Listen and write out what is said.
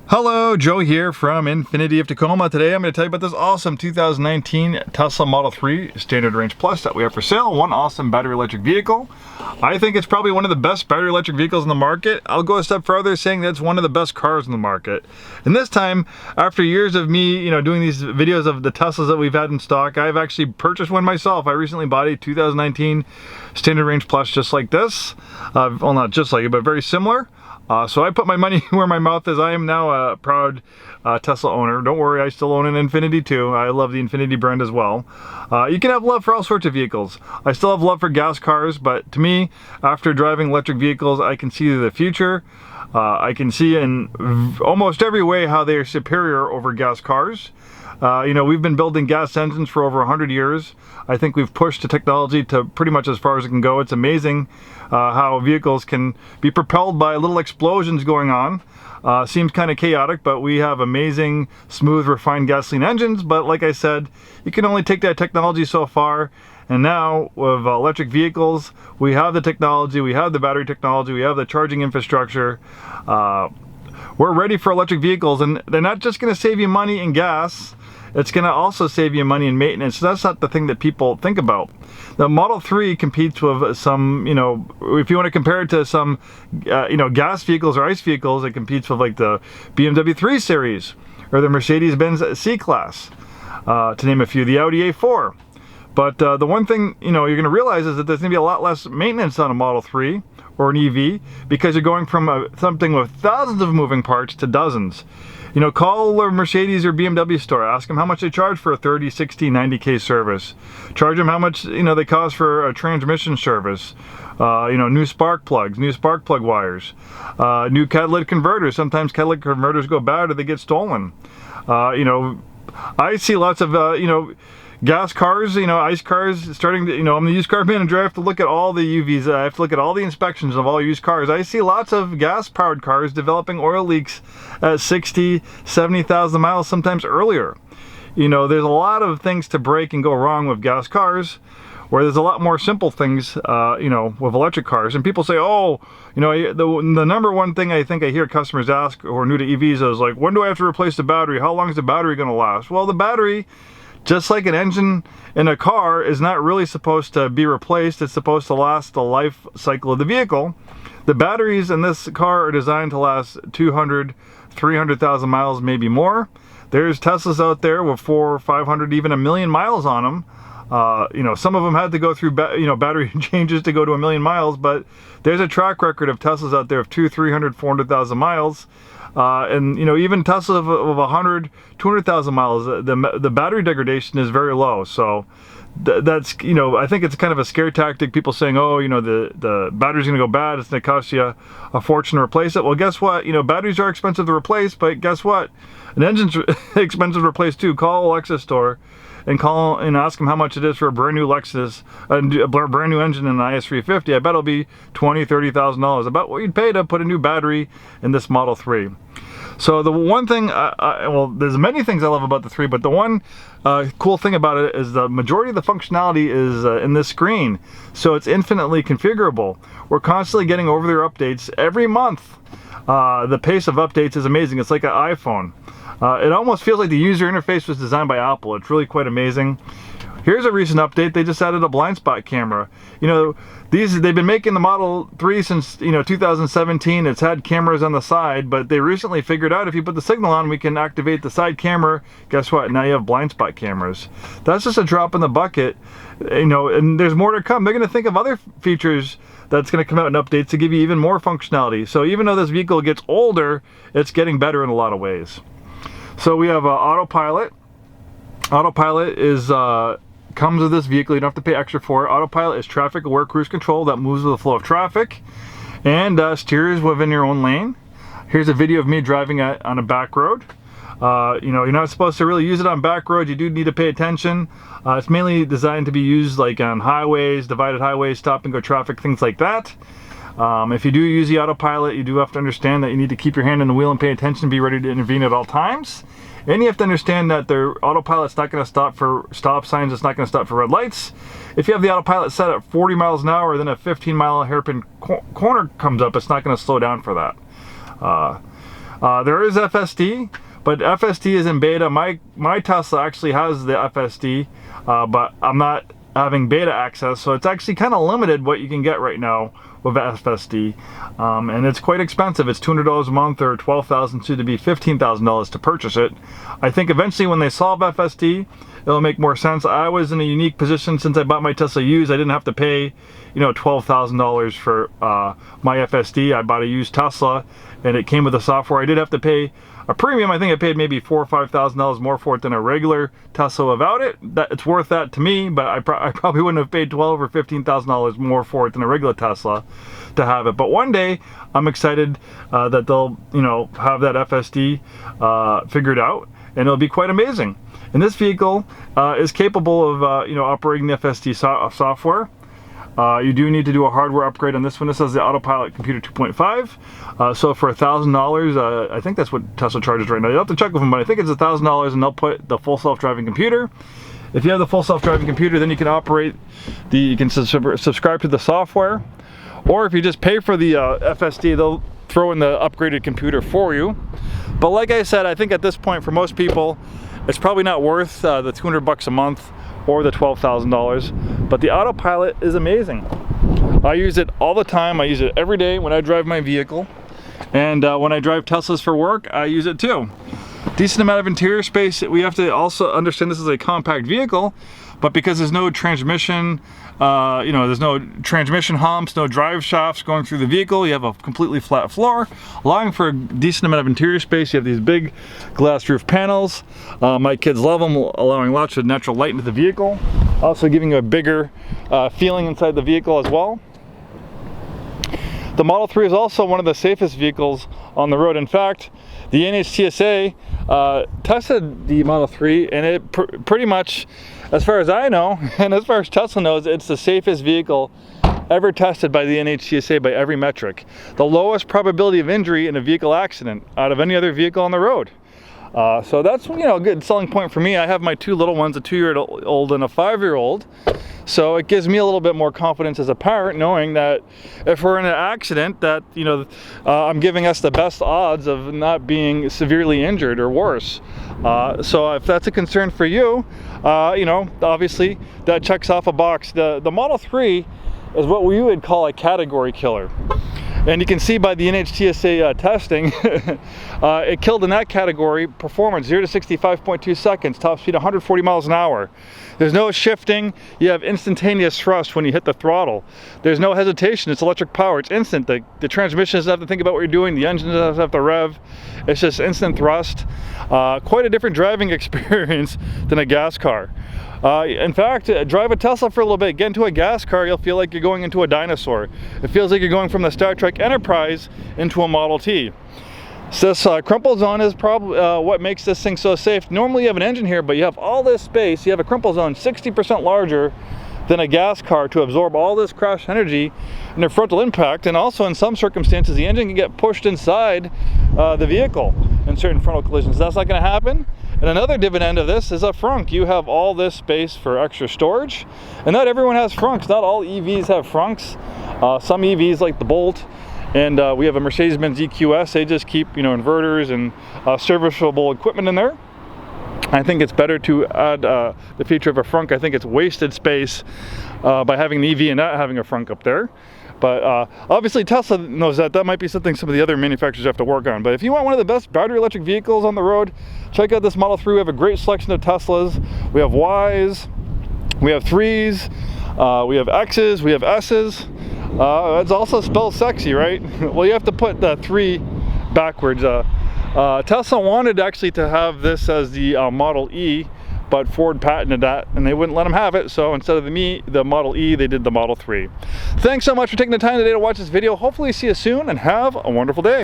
Hello, Joe here from Infiniti of Tacoma. Today I'm going to tell you about this awesome 2019 Tesla Model 3 Standard Range Plus that we have for sale. One awesome battery electric vehicle. I think it's probably one of the best battery electric vehicles in the market. I'll go a step further saying that it's one of the best cars in the market. And this time, after years of me, doing these videos of the Teslas that we've had in stock, I've actually purchased one myself. I recently bought a 2019 Standard Range Plus just like this. Well, not just like it, but very similar. So I put my money where my mouth is. I am now a proud Tesla owner. Don't worry, I still own an Infiniti too. I love the Infiniti brand as well. You can have love for all sorts of vehicles. I still have love for gas cars, but to me, after driving electric vehicles, I can see the future. I can see in almost every way how they are superior over gas cars. We've been building gas engines for over 100 years. I think we've pushed the technology to pretty much as far as it can go. It's amazing how vehicles can be propelled by little explosions going on. Seems kind of chaotic, but we have amazing, smooth, refined gasoline engines. But like I said, you can only take that technology so far. And now with electric vehicles, we have the technology, we have the battery technology, we have the charging infrastructure. We're ready for electric vehicles, and they're not just going to save you money in gas. It's going to also save you money in maintenance. That's not the thing that people think about. The Model 3 competes with some, if you want to compare it to some, gas vehicles or ICE vehicles, it competes with like the BMW 3 Series or the Mercedes-Benz C-Class, to name a few, the Audi A4. But the one thing, you're going to realize is that there's going to be a lot less maintenance on a Model 3 or an EV because you're going from something with thousands of moving parts to dozens. Call a Mercedes or BMW store, ask them how much they charge for a 30, 60, 90K service. Charge them how much, they cost for a transmission service. New spark plugs, new spark plug wires, new catalytic converters. Sometimes catalytic converters go bad or they get stolen. I see lots of, gas cars, ICE cars starting to, I'm the used car manager. I have to look at all the UVs. I have to look at all the inspections of all used cars. I see lots of gas powered cars developing oil leaks at 60, 70,000 miles, sometimes earlier. There's a lot of things to break and go wrong with gas cars, where there's a lot more simple things, with electric cars. And people say, oh, the number one thing I think I hear customers ask who are new to EVs is like, when do I have to replace the battery? How long is the battery going to last? Well, the battery, just like an engine in a car, is not really supposed to be replaced. It's supposed to last the life cycle of the vehicle. The batteries in this car are designed to last 200, 300,000 miles, maybe more. There's Teslas out there with 400, 500, even 1 million miles on them. Some of them had to go through battery changes to go to 1 million miles, but there's a track record of Teslas out there of 200, 300, 400,000 miles. Even Tesla of 100, 200,000 miles, the battery degradation is very low. So that's, I think it's kind of a scare tactic. People saying, oh, the battery's going to go bad. It's going to cost you a fortune to replace it. Well, guess what? Batteries are expensive to replace, but guess what? An engine's expensive to replace too. Call a Lexus store and call and ask them how much it is for a brand new Lexus, a brand new engine in an IS350. I bet it'll be $20,000, $30,000. About what you'd pay to put a new battery in this Model 3. So the one thing, well, there's many things I love about the 3, but the one cool thing about it is the majority of the functionality is in this screen. So it's infinitely configurable. We're constantly getting over-the-air updates every month. The pace of updates is amazing. It's like an iPhone. It almost feels like the user interface was designed by Apple. It's really quite amazing. Here's a recent update. They just added a blind spot camera. They've been making the Model 3 since 2017. It's had cameras on the side, but they recently figured out if you put the signal on, we can activate the side camera. Guess what? Now you have blind spot cameras. That's just a drop in the bucket. And there's more to come. They're going to think of other features that's going to come out in updates to give you even more functionality. So even though this vehicle gets older, it's getting better in a lot of ways. So we have Autopilot. Autopilot is comes with this vehicle. You don't have to pay extra for it. Autopilot is traffic aware cruise control that moves with the flow of traffic and steers within your own lane. Here's a video of me driving on a back road. You're not supposed to really use it on back roads. You do need to pay attention. It's mainly designed to be used like on highways, divided highways, stop and go traffic, things like that. If you do use the Autopilot, you do have to understand that you need to keep your hand on the wheel and pay attention, be ready to intervene at all times. And you have to understand that the Autopilot's not going to stop for stop signs, it's not going to stop for red lights. If you have the Autopilot set at 40 miles an hour, then a 15-mile hairpin corner comes up, it's not going to slow down for that. There is FSD, but FSD is in beta. My Tesla actually has the FSD, but I'm not having beta access, so it's actually kind of limited what you can get right now with FSD, and it's quite expensive. It's $200 a month, or $12,000 to be $15,000 to purchase it. I think eventually when they solve FSD, it'll make more sense. I was in a unique position since I bought my Tesla used. I didn't have to pay, you know, $12,000 for my FSD. I bought a used Tesla, and it came with the software. I did have to pay a premium. I think I paid maybe $4,000 or $5,000 more for it than a regular Tesla without it. It's worth that to me, but I probably wouldn't have paid $12,000 or $15,000 more for it than a regular Tesla to have it. But one day, I'm excited that they'll, you know, have that FSD figured out, and it'll be quite amazing. And this vehicle is capable of, you know, operating the FSD software. You do need to do a hardware upgrade on this one. This has the Autopilot computer 2.5. So for $1,000, I think that's what Tesla charges right now. You'll have to check with them, but I think it's $1,000, and they'll put the full self-driving computer. If you have the full self-driving computer, then you can operate you can subscribe to the software. Or if you just pay for the FSD, they'll throw in the upgraded computer for you. But like I said, I think at this point, for most people, it's probably not worth the $200 a month or the $12,000, but the Autopilot is amazing. I use it all the time. I use it every day when I drive my vehicle, and when I drive Teslas for work, I use it too. Decent amount of interior space. We have to also understand this is a compact vehicle, but because there's no transmission, you know, there's no transmission humps, no drive shafts going through the vehicle. You have a completely flat floor, allowing for a decent amount of interior space. You have these big glass roof panels. My kids love them, allowing lots of natural light into the vehicle. Also giving you a bigger feeling inside the vehicle as well. The Model 3 is also one of the safest vehicles on the road. In fact, the NHTSA tested the Model 3, and it pretty much, as far as I know, and as far as Tesla knows, it's the safest vehicle ever tested by the NHTSA by every metric. The lowest probability of injury in a vehicle accident out of any other vehicle on the road. So that's, you know, a good selling point for me. I have my two little ones, a 2-year-old and a 5-year-old. So it gives me a little bit more confidence as a parent, knowing that if we're in an accident, that, you know, I'm giving us the best odds of not being severely injured or worse. So if that's a concern for you, you know, obviously that checks off a box. The Model 3 is what we would call a category killer. And you can see by the NHTSA testing, it killed in that category. Performance 0 to 65.2 seconds, top speed 140 miles an hour. There's no shifting. You have instantaneous thrust when you hit the throttle. There's no hesitation. It's electric power. It's instant. The transmission doesn't have to think about what you're doing. The engine doesn't have to rev. It's just instant thrust. Quite a different driving experience than a gas car. In fact, drive a Tesla for a little bit, get into a gas car, you'll feel like you're going into a dinosaur. It feels like you're going from the Star Trek Enterprise into a Model T. So this crumple zone is probably what makes this thing so safe. Normally you have an engine here, but you have all this space. You have a crumple zone 60% larger than a gas car to absorb all this crash energy and a frontal impact. And also in some circumstances, the engine can get pushed inside the vehicle in certain frontal collisions. That's not going to happen. And another dividend of this is a frunk. You have all this space for extra storage. And not everyone has frunks. Not all EVs have frunks. Some EVs, like the Bolt, and we have a Mercedes-Benz EQS, they just keep, you know, inverters and serviceable equipment in there. I think it's better to add the feature of a frunk. I think it's wasted space by having an EV and not having a frunk up there. But obviously Tesla knows that. That might be something some of the other manufacturers have to work on. But if you want one of the best battery electric vehicles on the road, check out this Model 3. We have a great selection of Teslas. We have Ys, we have 3s, we have Xs, we have Ss. It's also spelled sexy, right? Well, you have to put the 3 backwards. Tesla wanted actually to have this as the Model E, but Ford patented that and they wouldn't let them have it. So instead of the Model E, they did the Model 3. Thanks so much for taking the time today to watch this video. Hopefully see you soon and have a wonderful day.